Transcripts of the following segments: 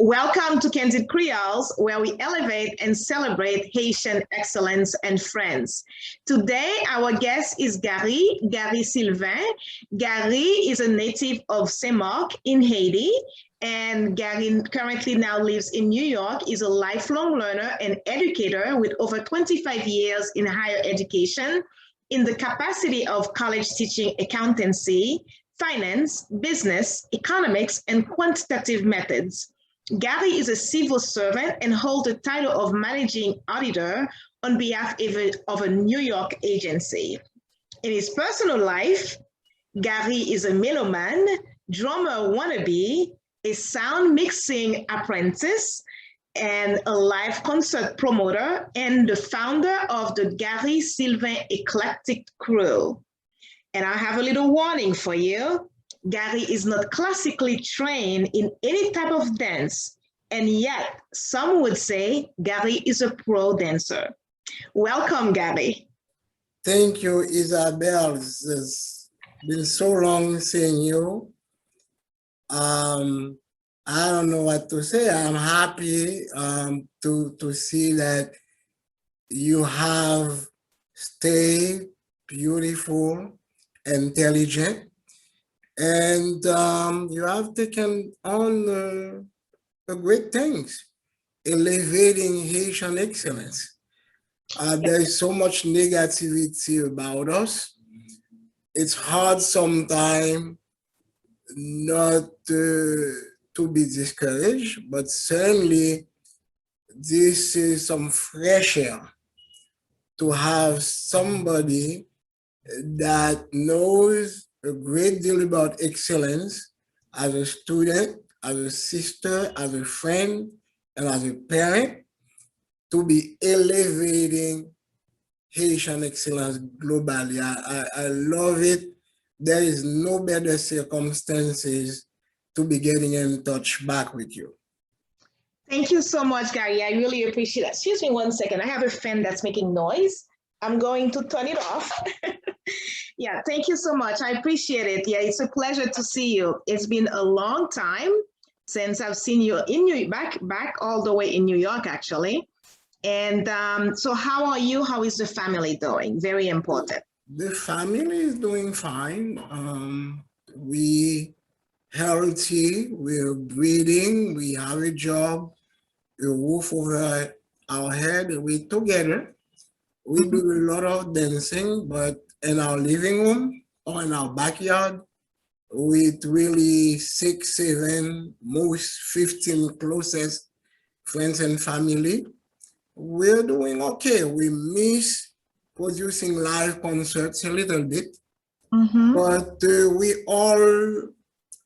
Welcome to Candid Creoles, where we elevate and celebrate Haitian excellence and friends. Today, our guest is Gary Sylvain. Gary is a native of Saint-Marc in Haiti, and Gary currently now lives in New York. He's a lifelong learner and educator with over 25 years in higher education in the capacity of college teaching accountancy, finance, business, economics, and quantitative methods. Gary is a civil servant and holds the title of managing auditor on behalf of a New York agency. In his personal life, Gary is a meloman, drummer wannabe, a sound mixing apprentice, and a live concert promoter, and the founder of the Gary Sylvain Eclectic crew. And I have a little warning for you. Gary is not classically trained in any type of dance, and yet some would say Gary is a pro dancer. Welcome, Gary. Thank you, Isabel. It's been so long seeing you. I don't know what to say. I'm happy to see that you have stayed beautiful, intelligent, and you have taken on the great things, elevating Haitian excellence. There is so much negativity about us. It's hard sometimes not to be discouraged, but certainly this is some fresh air to have somebody that knows a great deal about excellence as a student, as a sister, as a friend, and as a parent, to be elevating Haitian excellence globally. I love it. There is no better circumstances to be getting in touch back with you. Thank you so much, Gary. I really appreciate it. Excuse me 1 second. I have a fan that's making noise. I'm going to turn it off. Yeah, thank you so much. I appreciate it. Yeah, it's a pleasure to see you. It's been a long time since I've seen you in back all the way in New York, actually. And so how are you? How is the family doing? Very important. The family is doing fine. We healthy, we're breathing, we have a job, a roof over our head, we're together. We do a lot of dancing, but in our living room or in our backyard, with really 6, 7, most 15 closest friends and family, we're doing okay. We miss producing live concerts a little bit, but we all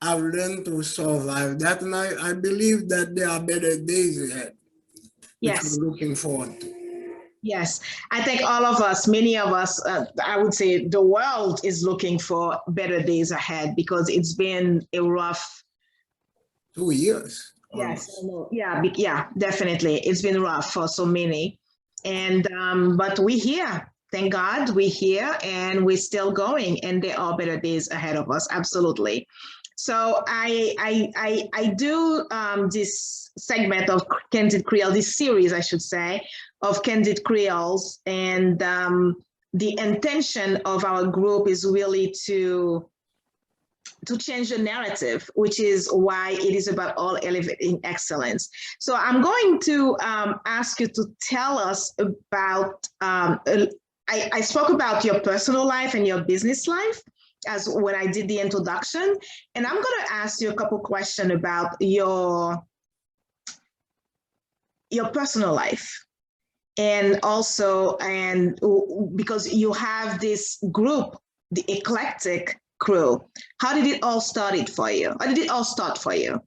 have learned to survive that, and I believe that there are better days ahead. Yes. Which we're looking forward to. Yes, I think all of us, many of us, I would say the world is looking for better days ahead because it's been a rough 2 years. Yes, yeah, definitely. It's been rough for so many. And but we're here. Thank God we're here and we're still going, and there are better days ahead of us. Absolutely. So I do this segment of Candid Creole, this series, I should say, of Candid Creoles, and the intention of our group is really to change the narrative, which is why it is about all elevating excellence. So I'm going to ask you to tell us about, I spoke about your personal life and your business life as when I did the introduction, and I'm going to ask you a couple questions about your personal life. And also, and because you have this group, the Eclectic crew, how did it all start for you? How did it all start for you?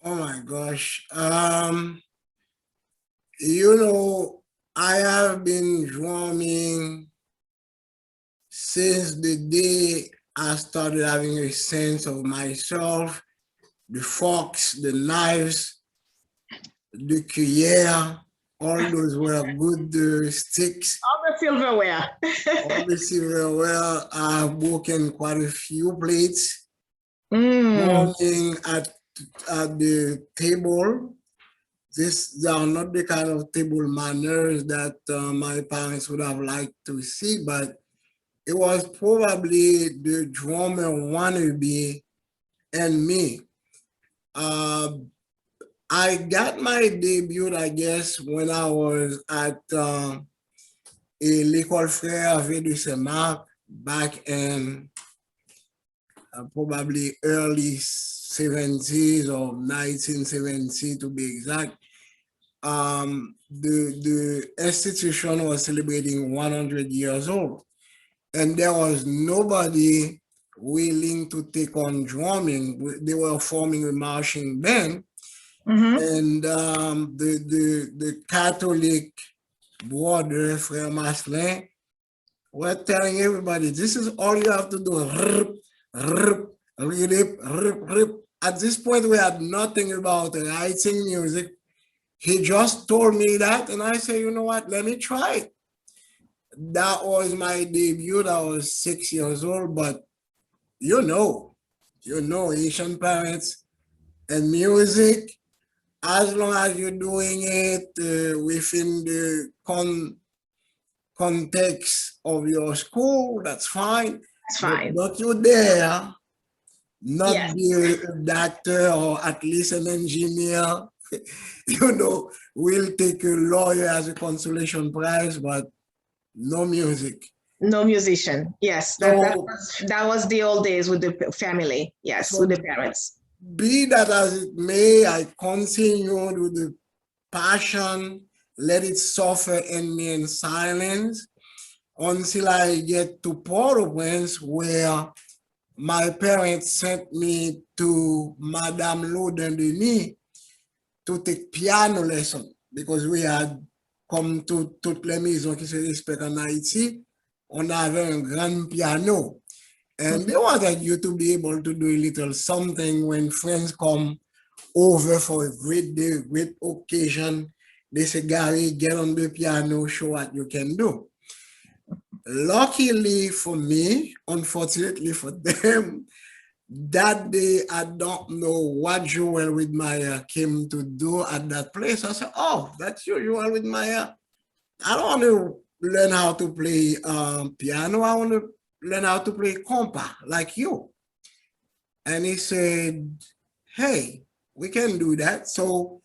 Oh my gosh. You know, I have been drumming since the day I started having a sense of myself, the forks, the knives, the cuillère, all those were good sticks. All the silverware. All the silverware. I've broken quite a few plates. Morning at at the table. These are not the kind of table manners that my parents would have liked to see, but it was probably the drummer wannabe and me. I got my debut, I guess, when I was at l'École Frère de Saint-Marc back in probably early 70s or 1970 to be exact. The institution was celebrating 100 years old, and there was nobody willing to take on drumming. They were forming a marching band, and the Catholic brother, Frère Maslin, were telling everybody, this is all you have to do. At this point, we had nothing about writing music. He just told me that, and I said, you know what, let me try it. That was my debut. I was 6 years old, but you know, Asian parents and music, as long as you're doing it within the context of your school, that's fine. That's fine. But you dare not Yes. be a doctor or at least an engineer. You know, we'll take a lawyer as a consolation prize, but no music. No musician. Yes, that was the old days with the family. Yes, with the parents. Be that as it may, I continued with the passion, let it suffer in me in silence until I get to Port-au-Prince, where my parents sent me to Madame Loden Denis to take piano lesson, because we had comme toutes les maisons qui se respectent en Haïti, on avait un grand piano. And they wanted you to be able to do a little something when friends come over for a great day, great occasion. They say, Gary, get on the piano, show what you can do. Luckily for me, unfortunately for them, that day, I don't know what Joel Widmeyer came to do at that place. I said, oh, that's you, Joel Widmeyer. I don't want to learn how to play piano. I want to learn how to play compa like you. And he said, hey, we can do that. So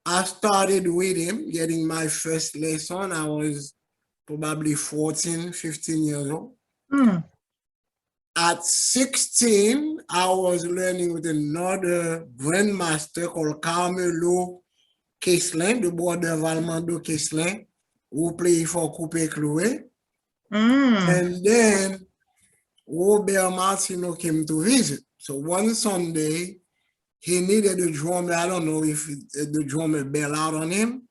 I started with him, getting my first lesson. I was probably 14, 15 years old. At 16, I was learning with another grandmaster called Carmelo Kesselin, the brother of Armando Kesselin, who played for Coupe Chloé. And then Robert Martino came to visit. So one Sunday, he needed a drummer. I don't know if the drummer bailed out on him.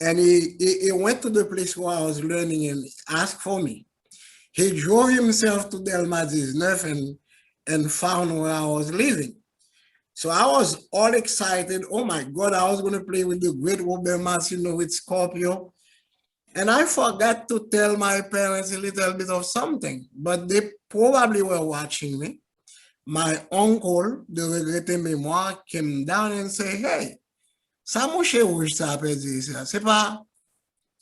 And he went to the place where I was learning and asked for me. He drove himself to Delma 19 and found where I was living. So I was all excited. Oh my God, I was going to play with the great Robert Martino with Scorpio. And I forgot to tell my parents a little bit of something, but they probably were watching me. My uncle, the regretté mémoire, came down and said, hey, ça mouche rouge ça peut dire ça.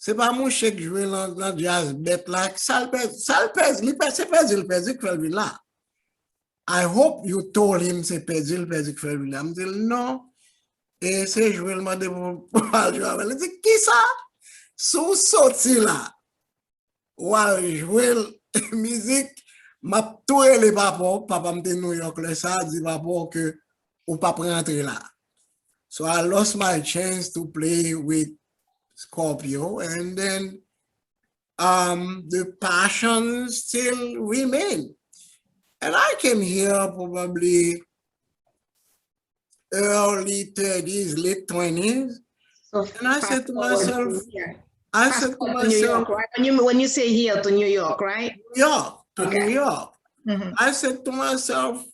C'est pas mouche qui joue dans jazz bête là. Ça le pèse, là. I hope you told him c'est perdu le pèse là. I'm dit non. Et c'est joué le mode pour jouer. Il dit qui ça? Sous sorti là. Ou à jouer musique. M'a toué les papa m'te New York le ça dit papa que ou pas rentrer là. So I lost my chance to play with Scorpio, and then the passion still remain. And I came here probably early 30s, late 20s. So and I said to myself, New York, right? When you say here to New York, right? Yeah, to New York. I said to myself,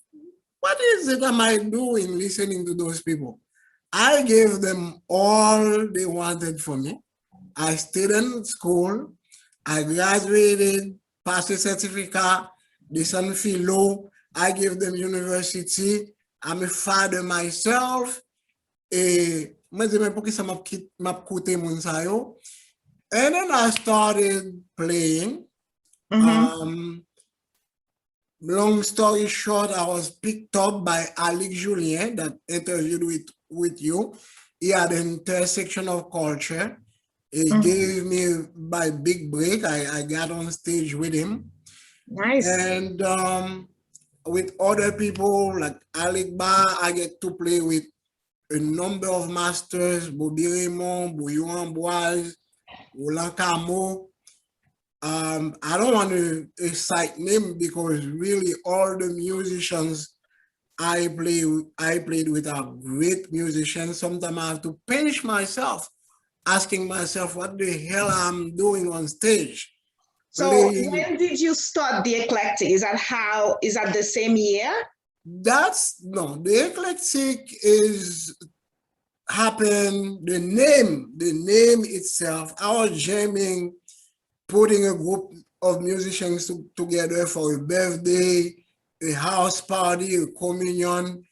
what is it am I doing listening to those people? I gave them all they wanted from me. I stayed in school. I graduated, passed a certificate, they sent me low. I gave them university. I'm a father myself. Mwen di men pou ki sa map koute moun sa yo. And then I started playing. Long story short, I was picked up by Alex Julien that interviewed with you. He had an intersection of culture. He gave me my big break. I got on stage with him. Nice. And with other people like Alec Ba, I get to play with a number of masters, Bobby Raymond, Bouillon Boise, Roland Camo. I don't want to cite names because really all the musicians I played with are great musicians. Sometimes I have to pinch myself, asking myself what the hell I'm doing on stage. So when did you start the Eclectic? Is that the same year? The Eclectic happened, the name itself, I was jamming, putting a group of musicians together for a birthday, a house party, a communion.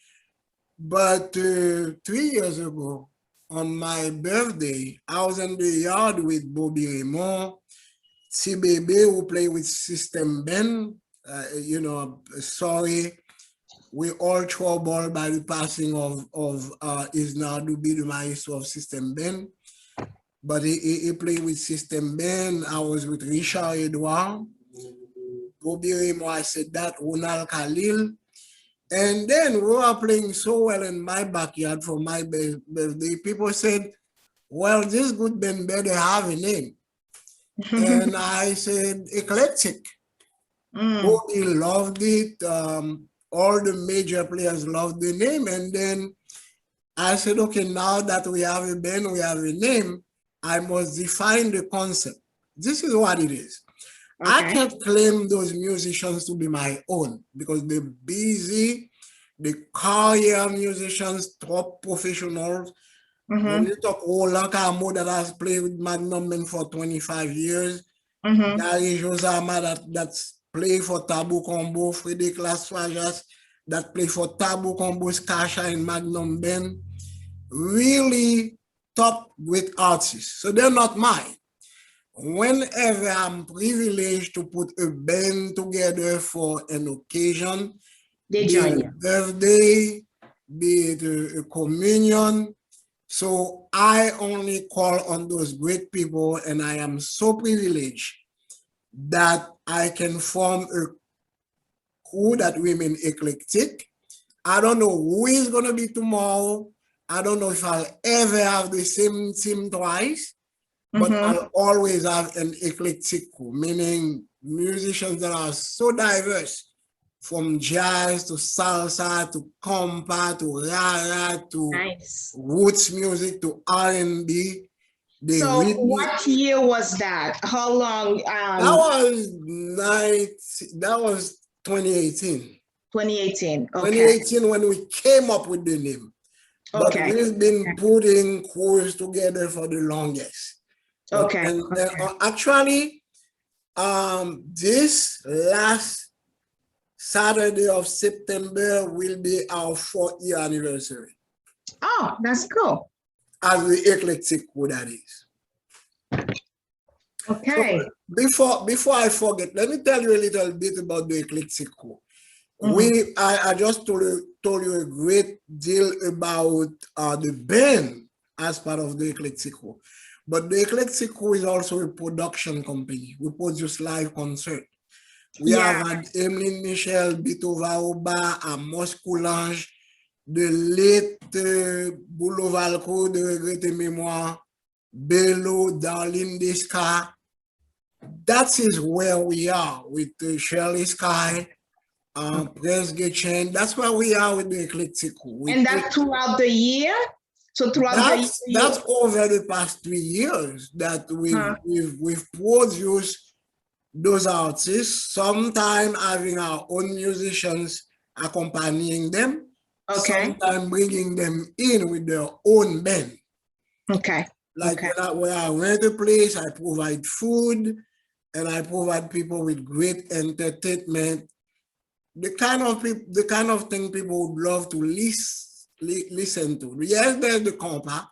But 3 years ago, on my birthday, I was in the yard with Bobby Raymond, CBB, who played with System Ben. Sorry, we all troubled by the passing of Isna Dubi, the maestro of System Ben. But he played with System Ben. I was with Richard Edouard, Bobby Raymond, I said that, Ronald Khalil. And then we were playing so well in my backyard for my birthday. People said, well, this good band better have a name. And I said, Eclectic. Bobby loved it. All the major players loved the name. And then I said, okay, now that we have a band, we have a name, I must define the concept. This is what it is. Okay. I can't claim those musicians to be my own because they're busy, the career musicians, top professionals. When you talk Roland Camo that has played with Magnum Men for 25 years, Gary Josama that's played for Taboo Combo, Frédéric Lasfajas that played for Taboo Combo, Kasha and Magnum Ben, really top great artists. So they're not mine. Whenever I'm privileged to put a band together for an occasion, they join you. Birthday, be it a communion. So I only call on those great people, and I am so privileged that I can form a crew that we mean Eclectic. I don't know who is going to be tomorrow. I don't know if I'll ever have the same team twice, but I'll always have an eclectic crew, meaning musicians that are so diverse, from jazz to salsa to compa to rara to roots music to R&B. So what year was that? How long? That was 2018. 2018. Okay. 2018 when we came up with the name. But we've been putting crews together for the longest. Actually, this last Saturday of September will be our 4th year anniversary. Oh, that's cool. As the Eclectic crew, that is. Okay. So before I forget, let me tell you a little bit about the Eclectic crew. I just told you a great deal about the band as part of the Eclectic crew. But the Eclectic crew is also a production company. We produce live concerts. We have had Emeline Michel, Bito Vaoba, Amos Coulange, the late Boulot Valco de Regrette Mémoire, Bello, Darlene Desca. That is where we are with Shirley Sky, Prince Getchen. That's where we are with the Eclectic crew. And that throughout the year? So that's over the past 3 years that we've produced those artists, sometimes having our own musicians accompanying them, sometimes bringing them in with their own band. Okay. When I rent a place, I provide food and I provide people with great entertainment. the kind of thing people would love to listen to. Yes, there's the compa,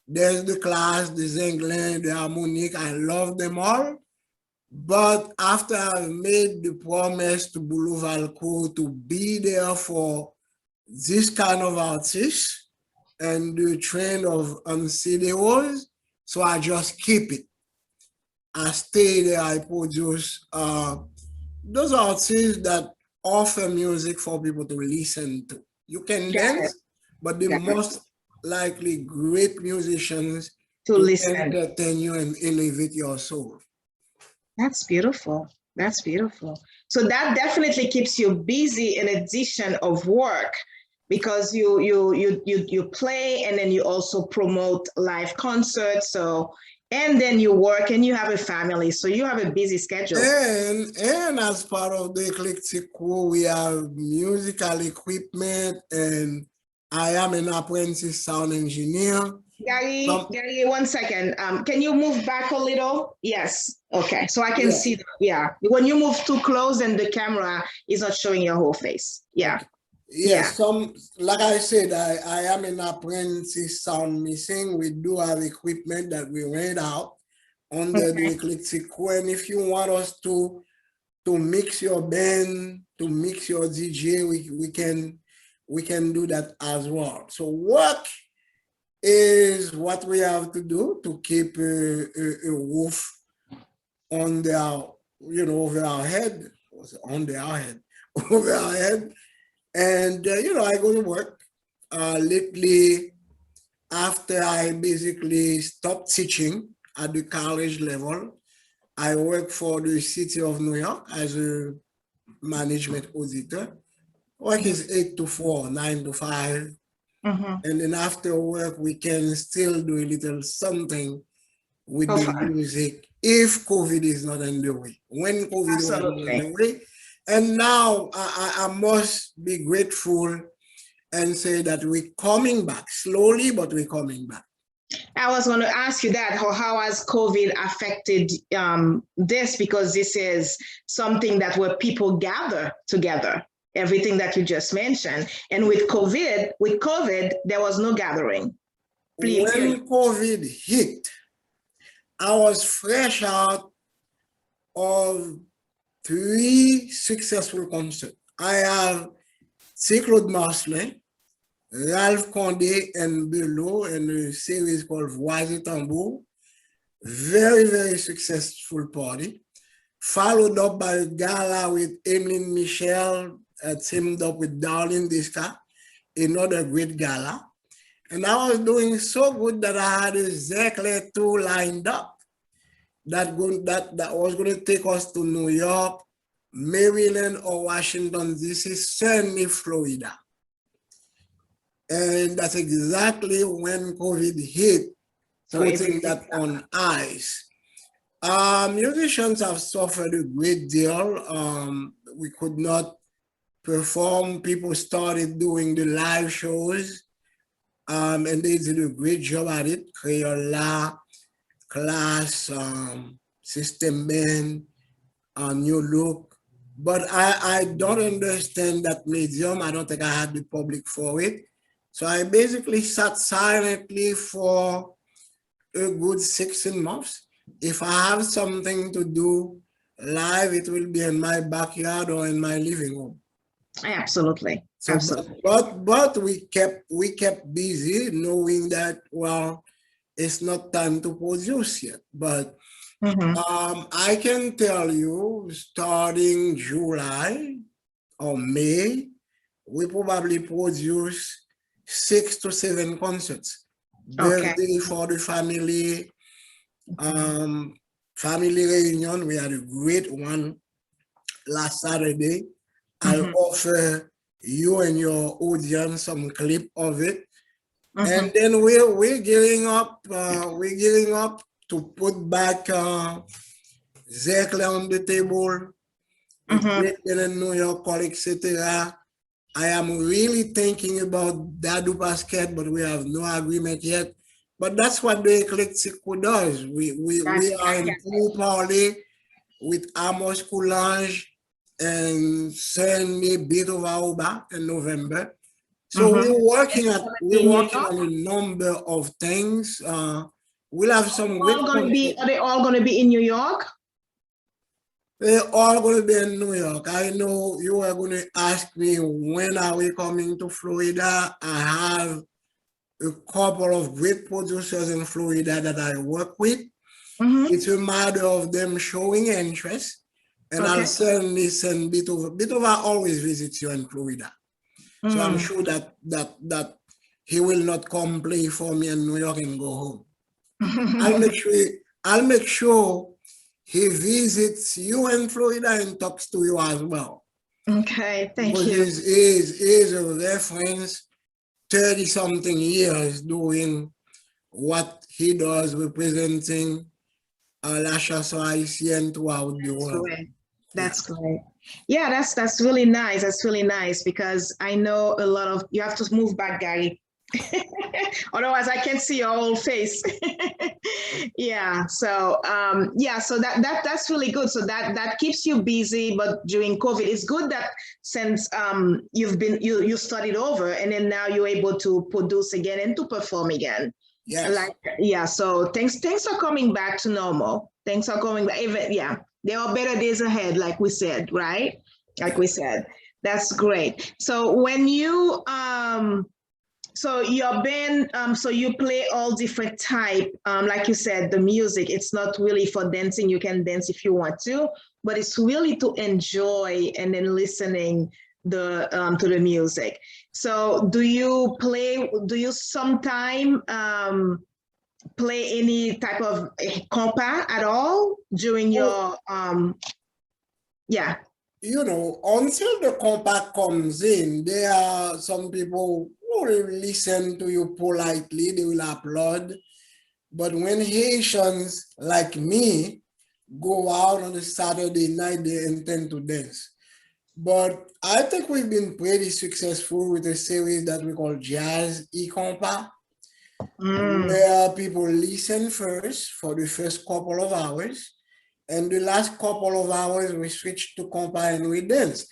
there's the class, the Zinglin, the harmonic. I love them all. But after I made the promise to Boulevard to be there for this kind of artists and the trend of CDOs, so I just keep it. I stay there, I produce those artists that offer music for people to listen to. You can dance, but the most likely great musicians to listen, entertain you and elevate your soul. That's beautiful. That's beautiful. So that definitely keeps you busy in addition of work, because you play and then you also promote live concerts. So and then you work and you have a family, so you have a busy schedule. And as part of the Ecletic crew, we have musical equipment, and I am an apprentice sound engineer. Gary, one second. Can you move back a little? Yes. Okay. So I can see. Yeah. When you move too close, and the camera is not showing your whole face. Yeah. Yes. Like I said, I am an apprentice sound mixing. We do have equipment that we rent out under the Eclectic crew. And if you want us to mix your band, to mix your DJ, we can do that as well. So work is what we have to do to keep a roof on their, over our head, over our head. And, I go to work. Lately, after I basically stopped teaching at the college level, I work for the city of New York as a management auditor. Work is 8 to 4, 9 to 5. And then after work, we can still do a little something with the music if COVID is not in the way. When COVID is not in the way. And now I must be grateful and say that we're coming back slowly, but we're coming back. I was going to ask you that, how has COVID affected this? Because this is something that where people gather together, everything that you just mentioned. And with COVID, there was no gathering. When COVID hit, I was fresh out of 3 successful concerts. I have Claude Marcelin, Ralph Condé, and Belot in a series called Voix et Tambour. Very, very successful party. Followed up by a gala with Emeline Michel, teamed up with Darlene Disca, another great gala. And I was doing so good that I had a Ecletic lined up that was going to take us to New York, Maryland, or Washington, D.C., certainly Florida. And that's exactly when COVID hit, putting that on ice. Musicians have suffered a great deal. We could not perform. People started doing the live shows, and they did a great job at it. Créoles, Class, System Band, New Look. But I don't understand that medium. I don't think I had the public for it. So I basically sat silently for a good 16 months. If I have something to do live, it will be in my backyard or in my living room. Absolutely. So, absolutely. But we kept busy, knowing that, well, it's not time to produce yet. But I can tell you, starting July or May, we probably produce 6 to 7 concerts. Birthday for the family, family reunion. We had a great one last Saturday. I'll offer you and your audience some clip of it. And then we're gearing up. We're gearing up to put back Ecletic on the table. Great in New York, etc. I am really thinking about Dadu Basket, but we have no agreement yet. But that's what the Eclectic does. We are in pool party with Amos Coulange and send me a bit of Aruba in November. So Mm-hmm. we're In New working York? on a number of things. We'll have some great Are they all going to be in New York? They're all going to be in New York. I know you are going to ask me when are we coming to Florida. I have a couple of great producers in Florida that I work with. Mm-hmm. It's a matter of them showing interest, and Okay. I'll certainly send Bitova always visits you in Florida. So I'm sure that he will not come play for me in New York and go home. I'll make sure he visits you in Florida and talks to you as well. Okay, thank Because you. he's a reference, 30-something years doing what he does, representing La Chanson Haitienne throughout the That's world. great. That's great. Yeah, that's really nice. That's really nice because I know a lot of you have to move back, Gary. Otherwise, I can't see your whole face. Yeah. So so that's really good. So that keeps you busy. But during COVID, it's good that since you studied over and then now you're able to produce again and to perform again. Yes. So things are coming back to normal. Things are coming back. Even there are better days ahead, like we said, right? Like we said. That's great. So when you so your band, so you play all different type, like you said, the music, it's not really for dancing. You can dance if you want to, but it's really to enjoy and then listening to the music. So do you sometime play any type of compa at all during your You know, until the compact comes in, there are some people who will listen to you politely, they will applaud. But when Haitians like me go out on a Saturday night, they intend to dance. But I think we've been pretty successful with a series that we call Jazz E-Compa, where people listen first for the first couple of hours. And the last couple of hours, we switch to compa and we dance.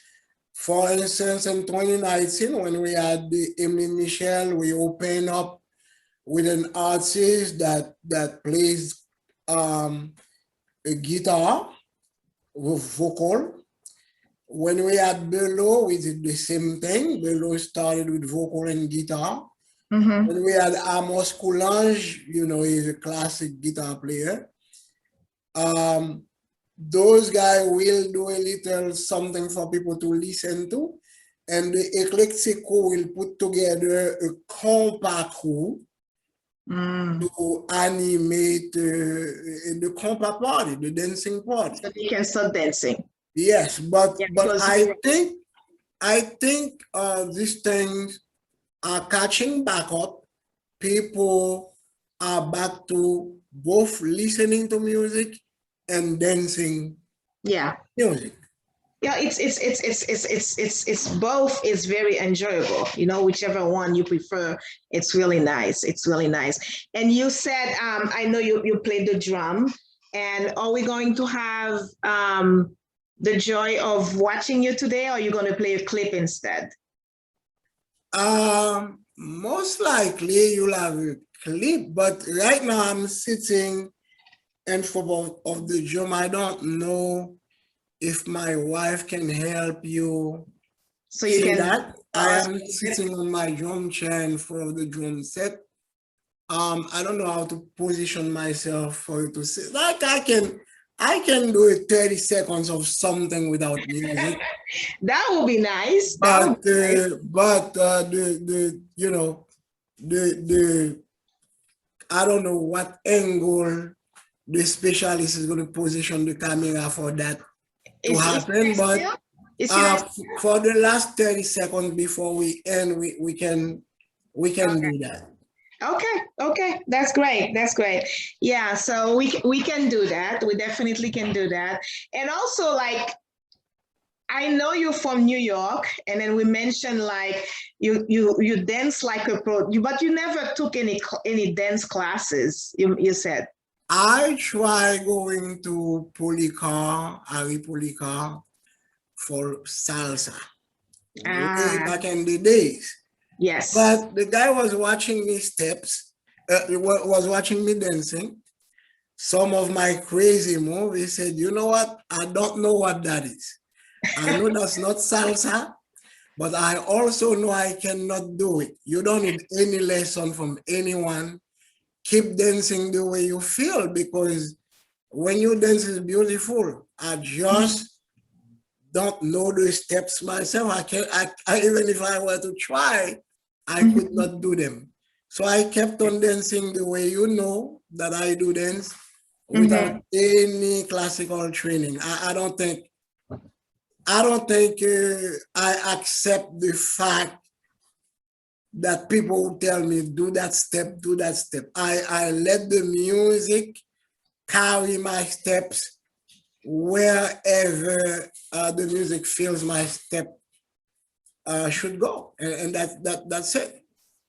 For instance, in 2019, when we had the Emily Michel, we opened up with an artist that plays a guitar with vocal. When we had Bello, we did the same thing. Bello started with vocal and guitar. When we had Amos Coulange, you know, he's a classic guitar player. Those guys will do a little something for people to listen to. And the Ecletic will put together a compact crew to animate the compa party, the dancing party. so you can start dancing. Yes, but because I think these things are catching back up. People are back to both listening to music and dancing music. Yeah, it's both is very enjoyable. You know, whichever one you prefer, it's really nice. It's really nice. And you said, I know you played the drum, and are we going to have the joy of watching you today, or are you going to play a clip instead? Most likely you'll have a clip, but right now I'm sitting in front of the drum. I don't know if my wife can help you so you can that. I am sitting on my drum chair in front of the drum set. I don't know how to position myself for you to say. Like I can do it 30 seconds of something without music. That would be nice. But the you know the I don't know what angle the specialist is going to position the camera for that to happen. But for the last 30 seconds before we end, we can do that. Okay, that's great. Yeah, so we can do that. We definitely can do that. And also, like, I know you're from New York, and then we mentioned like you dance like a pro, but you never took any dance classes. You said. I try going to Harry Policar for salsa, way Ah, back in the days. yes. But the guy was watching me steps, was watching me dancing. Some of my crazy moves. He said, "You know what? I don't know what that is. I know that's not salsa, but I also know I cannot do it. You don't need any lesson from anyone. Keep dancing the way you feel, because when you dance is beautiful. I just don't know the steps myself. I can't, even if I were to try, I could Mhm. not do them. So I kept on dancing the way you know that I do dance without Mhm. any classical training. I don't think I accept the fact that people tell me, do that step, do that step. I let the music carry my steps wherever the music feels my step should go. And that's it.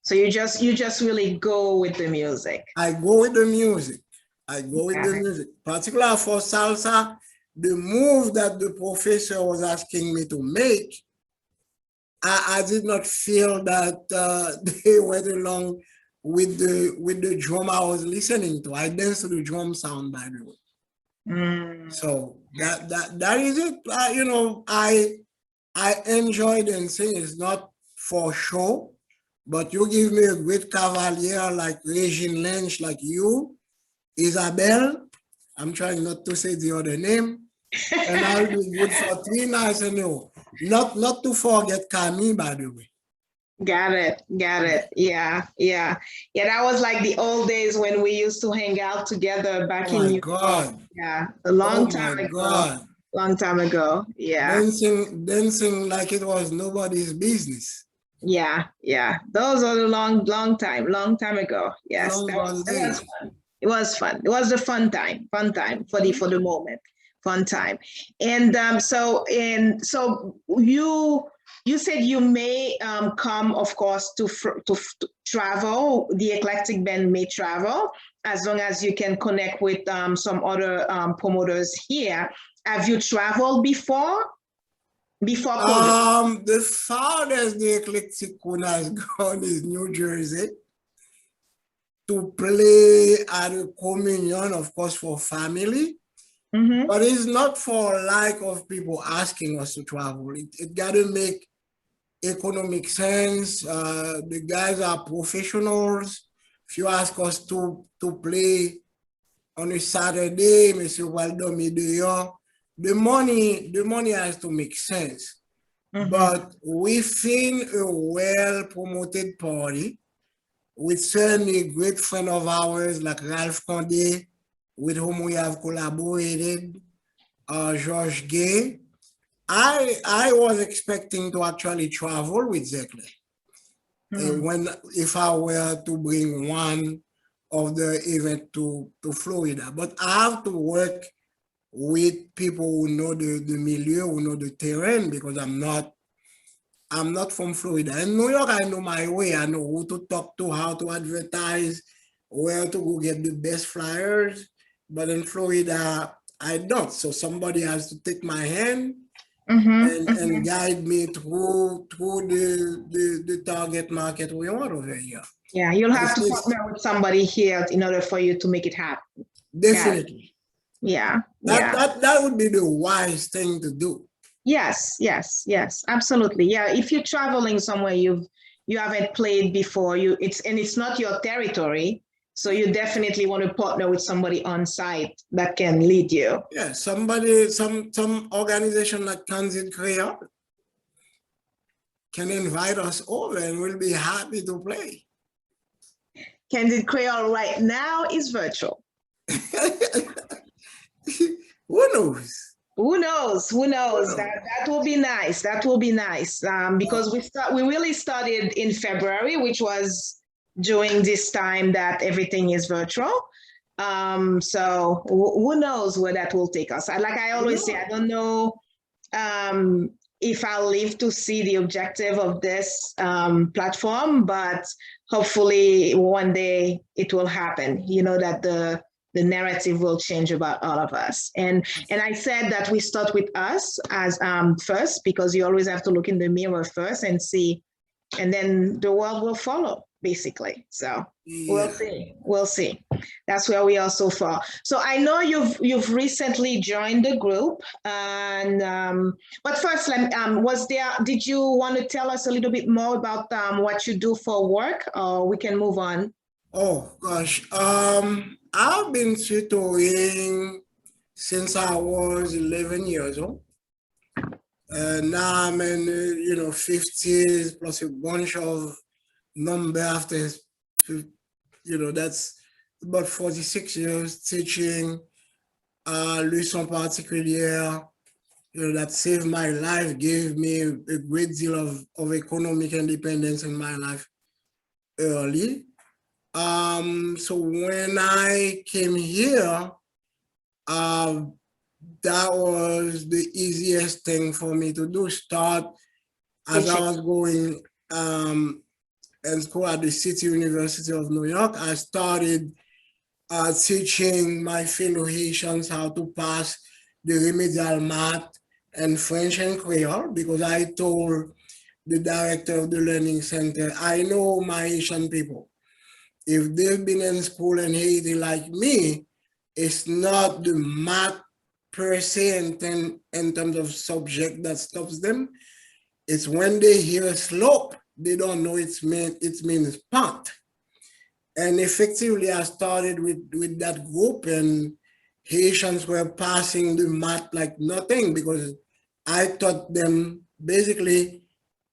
So you just really go with the music. I go with the music. I go with the Yeah. music. Particularly for salsa, the move that the professor was asking me to make, I did not feel that they went along with the drum I was listening to. I danced to the drum sound, by the way. Mm. So that is it. I enjoy dancing. It's not for show, but you give me a great cavalier like Regine Lynch, like you, Isabel. I'm trying not to say the other name, and I'll be good for 3 nights and you. Not to forget Camille, by the way. Got it. Got Yeah. it. Yeah. Yeah. Yeah. That was like the old days when we used to hang out together back Oh in my New York. God. Yeah. A Oh long time my ago. God. Long time ago. Yeah. Dancing like it was nobody's business. Yeah. Yeah. Those are the long time ago. Yes. Long That gone was that was days. fun. It was fun. It was a fun time for the moment. Fun time. And so you said you may come, of course, to travel. The Eclectic Band may travel as long as you can connect with some other promoters here. Have you traveled before COVID? The farthest the Eclectic has gone is New Jersey to play at a communion, of course, for family. Mm-hmm. But it's not for lack of people asking us to travel. It got to make economic sense. The guys are professionals. If you ask us to play on a Saturday, Monsieur Waldo Mideo, the money has to make sense. Mm-hmm. But within a well-promoted party, with certainly great friend of ours like Ralph Condé, with whom we have collaborated, George Gay, I was expecting to actually travel with Zekle. When if I were to bring one of the event to Florida. But I have to work with people who know the milieu, who know the terrain, because I'm not from Florida. In New York, I know my way. I know who to talk to, how to advertise, where to go get the best flyers. But in Florida, I don't. So somebody has to take my hand Mm-hmm. Mm-hmm. and guide me through the target market we want over here. Yeah, you'll have to It's partner with somebody here in order for you to make it happen. Got it. definitely Yeah, that yeah. that would be the wise thing to do. Yes, yes, yes, absolutely. Yeah, if you're traveling somewhere you haven't played before, it's not your territory, so you definitely want to partner with somebody on site that can lead you. Yeah, some organization like Candid Créoles can invite us over and we'll be happy to play. Candid Creole right now is virtual. Who knows? Who knows? Who knows? That will be nice. That will be nice. Because we really started in February, which was during this time that everything is virtual. So who knows where that will take us? Like I always say, I don't know if I'll live to see the objective of this platform, but hopefully one day it will happen. You know that the the narrative will change about all of us. And I said that we start with us as first, because you always have to look in the mirror first and see, and then the world will follow, basically. So we'll see. That's where we are so far. So I know you've recently joined the group, and but first, did you want to tell us a little bit more about what you do for work, or we can move on? Oh gosh, I've been tutoring since I was 11 years old. Now I'm in, 50s plus a bunch of number after, that's about 46 years teaching leçon particulière, that saved my life, gave me a great deal of economic independence in my life early. So when I came here, that was the easiest thing for me to do. Start as I was going in school at the City University of New York. I started teaching my fellow Haitians how to pass the remedial math and French and Creole, because I told the director of the Learning Center, I know my Haitian people. If they've been in school in Haiti like me, it's not the math per se in terms of subject that stops them. It's when they hear slope, they don't know it means part. And effectively, I started with that group, and Haitians were passing the math like nothing, because I taught them basically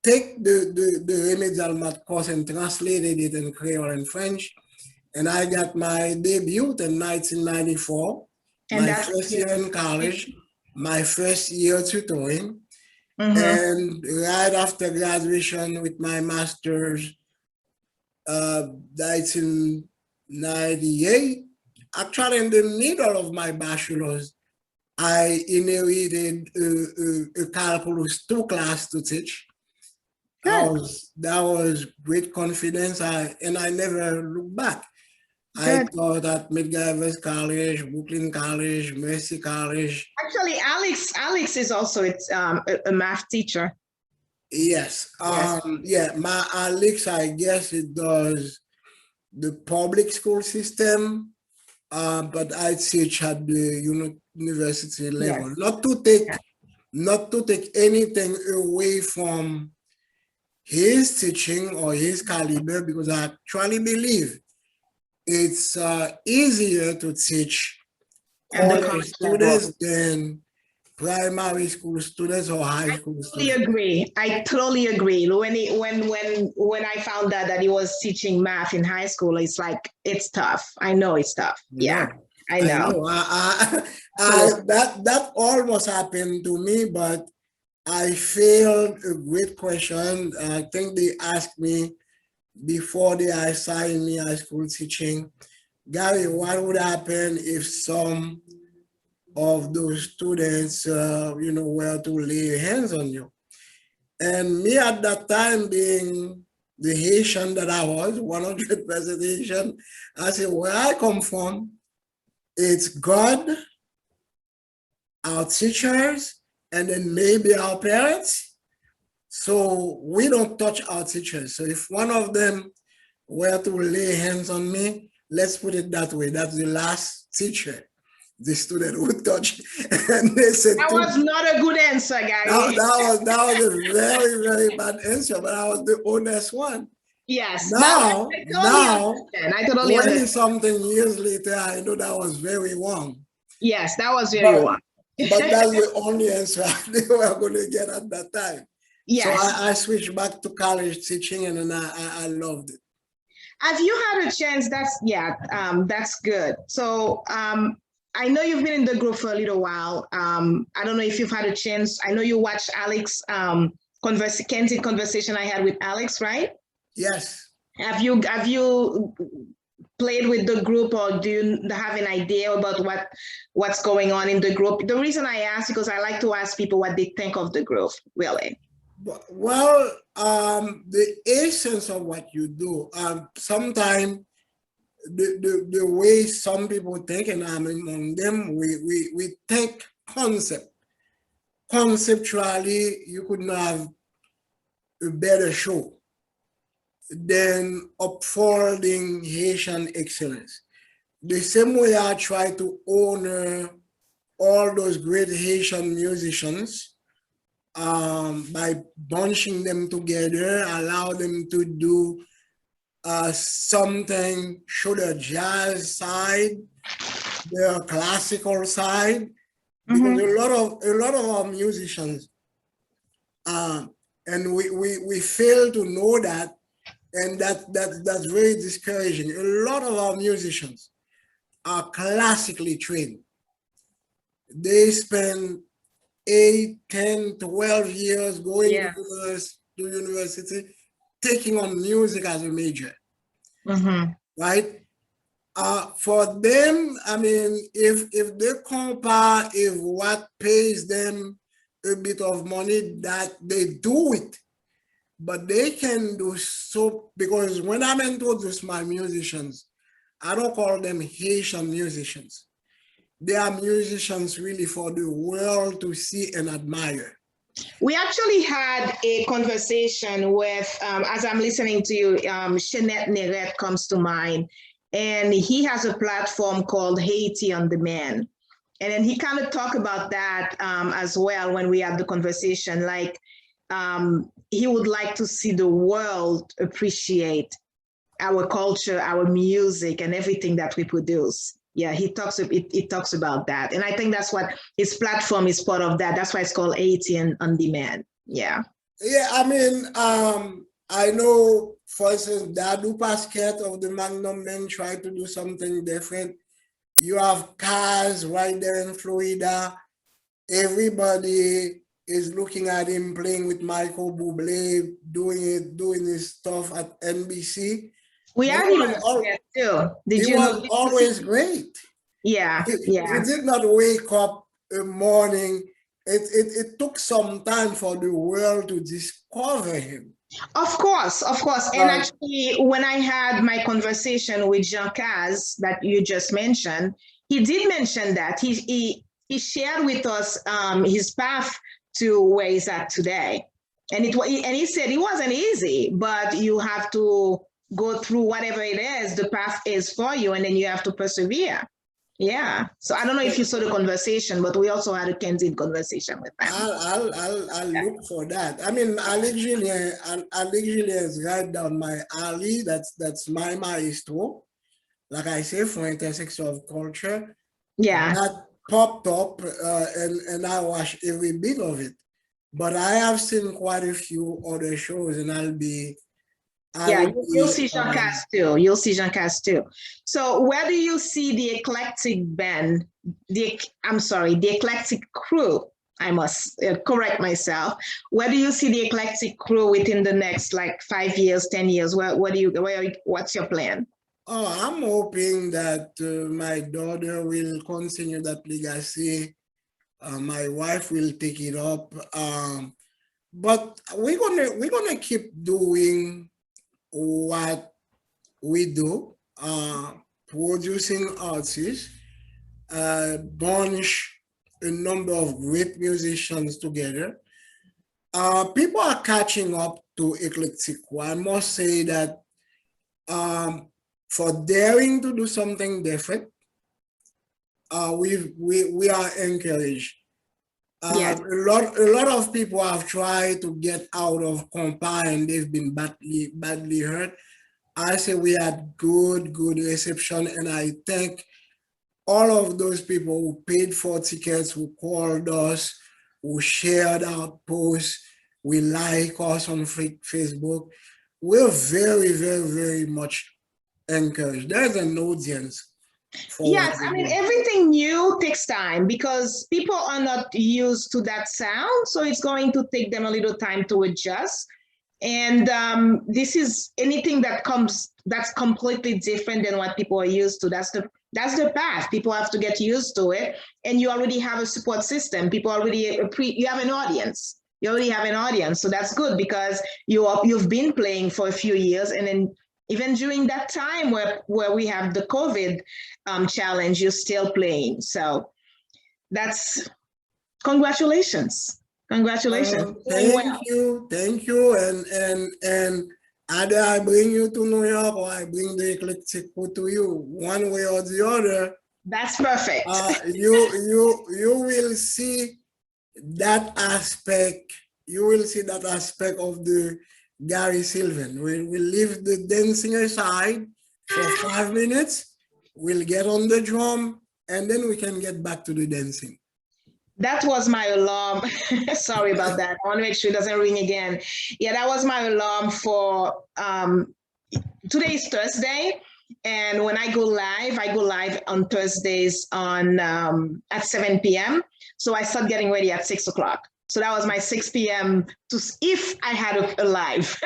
take the remedial math course and translated it in Creole and French. And I got my debut in 1994, my first year in college, my first year tutoring. And right after graduation with my master's, 1998, actually in the middle of my bachelor's, I inherited a calculus 2 class to teach. That was great confidence, and I never looked back. I taught at McGiver's College, Brooklyn College, Mercy College. Actually, Alex is also a math teacher. Yes. My Alex, I guess it does the public school system, but I teach at the university level. Yes. Not to take anything away from his teaching or his caliber, because I actually believe it's easier to teach college students than primary school students or high school students. I totally agree. When I found out that he was teaching math in high school, it's like, it's tough. I know it's tough. Yeah, I know. That almost happened to me, but I failed a great question. I think they asked me before they assigned me high school teaching, Gary, what would happen if some of those students, were to lay hands on you? And me at that time, being the Haitian that I was, 100% Haitian, I said, where I come from, it's God, our teachers, and then maybe our parents. So we don't touch our teachers. So if one of them were to lay hands on me, let's put it that way, that's the last teacher the student would touch. And they said, that was not a good answer, Gary. That was a very, very bad answer, but I was the honest one. Yes. Now, I totally understand. Something years later, I know that was very wrong. Yes, that was very wrong. But that's the only answer they were going to get at that time. Yes. So I switched back to college teaching, and then I loved it. Have you had a chance? That's good. So I know you've been in the group for a little while. I don't know if you've had a chance. I know you watched Alex Candid Conversation I had with Alex, right? Yes. Have you played with the group, or do you have an idea about what's going on in the group? The reason I ask, because I like to ask people what they think of the group, really. Well, the essence of what you do, sometimes the way some people think, and I'm among them, we think conceptually. You could not have a better show than upholding Haitian excellence. The same way I try to honor all those great Haitian musicians by bunching them together, allow them to do something, show their jazz side, their classical side, because a lot of our musicians, and we fail to know that, and that's very discouraging. A lot of our musicians are classically trained. They spend 8, 10, 12 years going to university, taking on music as a major, right? For them, I mean, if they compare if what pays them a bit of money, that they do it, but they can do so, because when I'm introduced my musicians, I don't call them Haitian musicians. They are musicians really for the world to see and admire. We actually had a conversation with, as I'm listening to you, Shanette Neret comes to mind, and he has a platform called Haiti on Demand. And then he kind of talked about that as well when we had the conversation, like he would like to see the world appreciate our culture, our music, and everything that we produce. Yeah, it talks about that. And I think that's what his platform is part of that. That's why it's called Haiti on Demand. Yeah. Yeah, I mean, I know, for instance, Dadu Pasquet of the Magnum Men tried to do something different. You have Kaz right there in Florida. Everybody is looking at him playing with Michael Bublé, doing his stuff at NBC. We are even too. He was always great. Yeah, He did not wake up a morning. It took some time for the world to discover him. Of course. And actually, when I had my conversation with Jean Caz that you just mentioned, he did mention that he shared with us his path to where he's at today, and he said it wasn't easy, but you have to go through whatever it is the path is for you, and then you have to persevere. Yeah. So I don't know if you saw the conversation, but we also had a candid conversation with them. I'll look for that. I mean, Ali Julien is right down my alley. That's my maestro. Like I say, for intersection of culture. Yeah. That popped up and I watched every bit of it. But I have seen quite a few other shows, and you'll see Jean Caz too. You'll see Jean Caz too. So where do you see the eclectic band, the eclectic crew? I must correct myself. Where do you see the eclectic crew within the next 5 years, 10 years? What's your plan? Oh, I'm hoping that my daughter will continue that legacy. My wife will take it up. But we're gonna keep doing what we do, producing artists, bunch a number of great musicians together. People are catching up to Eclectic. I must say that for daring to do something different, we are encouraged. Yes. A lot of people have tried to get out of compa and they've been badly hurt. I say we had good reception, and I thank all of those people who paid for tickets, who called us, who shared our posts, we like us on Facebook. We're very, very, very much encouraged. There's an audience. Yes, I mean, everything new takes time because people are not used to that sound. So it's going to take them a little time to adjust. And this is anything that comes that's completely different than what people are used to. That's the path. People have to get used to it. And you already have a support system. People already you have an audience. You already have an audience. So that's good because you've been playing for a few years, and then Even during that time where we have the COVID challenge, you're still playing. So that's congratulations. Congratulations. Thank you. And either I bring you to New York or I bring the Eclectic to you, one way or the other. That's perfect. You will see that aspect. You will see that aspect of the Gary Sylvain. We'll leave the dancing aside for 5 minutes. We'll get on the drum, and then we can get back to the dancing. That was my alarm. Sorry about that. I want to make sure it doesn't ring again. Yeah, that was my alarm for today is Thursday. And when I go live on Thursdays on at 7 p.m. So I start getting ready at 6 o'clock. So that was my 6 p.m. if I had a live.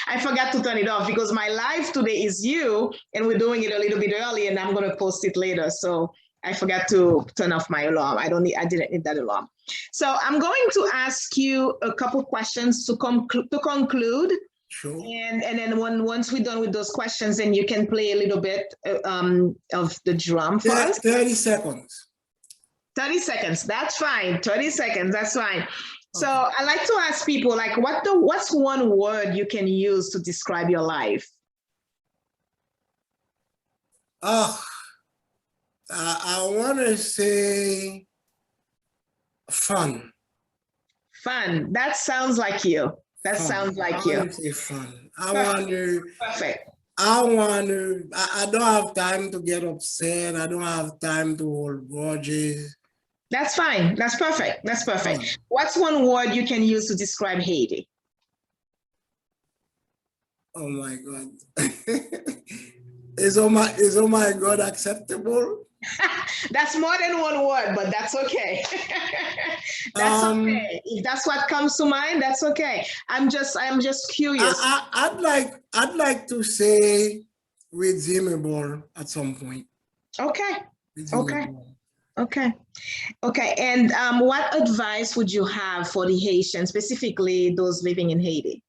I forgot to turn it off because my live today is you, and we're doing it a little bit early, and I'm going to post it later. So I forgot to turn off my alarm. I didn't need that alarm. So I'm going to ask you a couple questions to conclude. Sure. And then once we're done with those questions, then you can play a little bit of the drum for us. 30 seconds. 30 seconds, that's fine. 30 seconds, that's fine. So I like to ask people, like, what's one word you can use to describe your life? I want to say fun. Fun. That sounds like you. That sounds like you. I want to say fun. Perfect. I don't have time to get upset. I don't have time to hold grudges. That's fine. That's perfect. That's perfect. What's one word you can use to describe Haiti? Oh my God. Is oh my God acceptable? That's more than one word, but that's okay. That's okay. If that's what comes to mind, that's okay. I'm just curious. I'd like to say redeemable at some point. Okay. Okay. And what advice would you have for the Haitians, specifically those living in Haiti?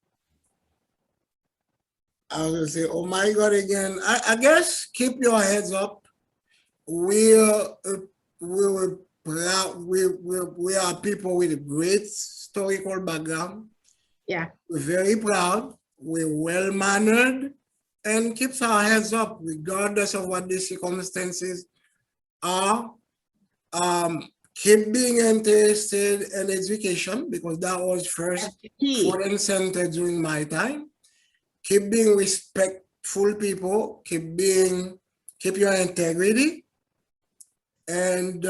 I was gonna say, oh my God, again. I guess keep your heads up. We are people with a great historical background. Yeah. We're very proud. We're well-mannered, and keeps our heads up regardless of what the circumstances are. Keep being interested in education, because that was first front and center during my time. Keep being respectful people. Keep your integrity. And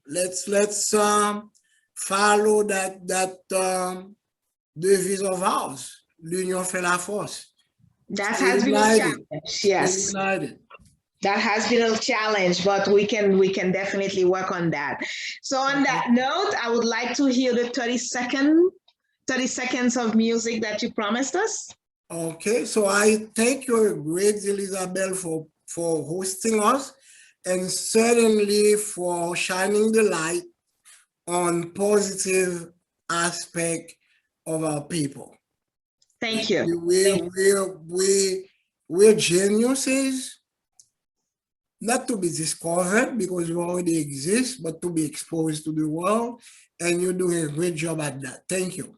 let's follow that devise of ours. L'union fait la force. That has been a challenge. Yes. That has been a challenge, but we can definitely work on that. So on that note, I would like to hear the 30 seconds of music that you promised us. Okay, so I thank you, great Elizabeth, for hosting us, and certainly for shining the light on positive aspect of our people. Thank you. We're geniuses, not to be discovered because we already exist, but to be exposed to the world, and you're doing a great job at that. Thank you.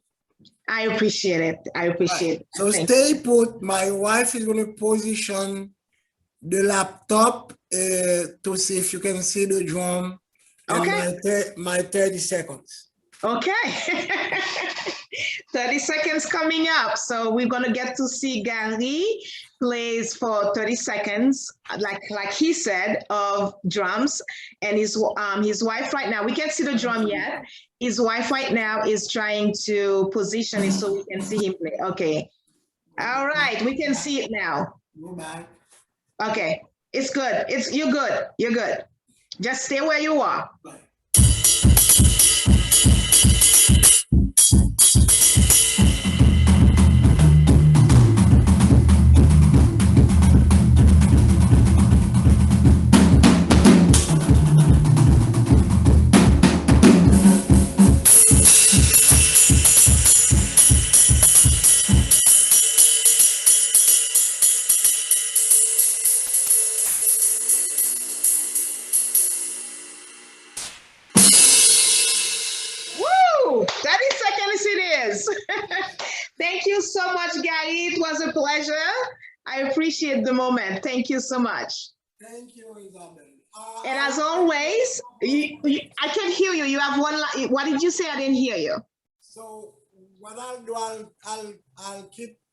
I appreciate it. Right. So stay put. My wife is going to position the laptop to see if you can see the drum. And my 30 seconds. Okay. 30 seconds coming up. So we're going to get to see Gary plays for 30 seconds, like he said, of drums. And his wife right now, we can't see the drum yet. His wife right now is trying to position it so we can see him play. Okay. All right. We can see it now. Go back. Okay. It's good. You're good. You're good. Just stay where you are. Bye. Thank you so much, Gary. It was a pleasure. I appreciate the moment. Thank you so much. Thank you, Isabel. And as always, I can hear you. You have one. What did you say? I didn't hear you. So what I'll do,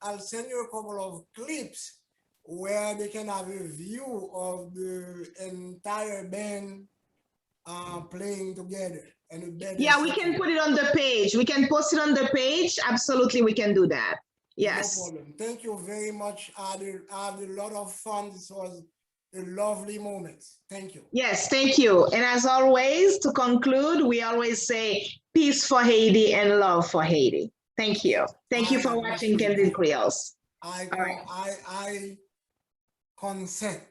I'll send you a couple of clips where they can have a view of the entire band playing together. And yeah, we can put it on the page. We can post it on the page. Absolutely, we can do that. Yes. No problem. Thank you very much. I had a lot of fun. This was a lovely moment. Thank you. Yes, thank you. And as always, to conclude, we always say peace for Haiti and love for Haiti. Thank you. Thank you for watching Candid Créoles. I consent.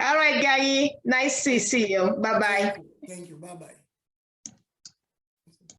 All right, Gary. Nice to see you. Bye-bye. Thank you. Bye-bye.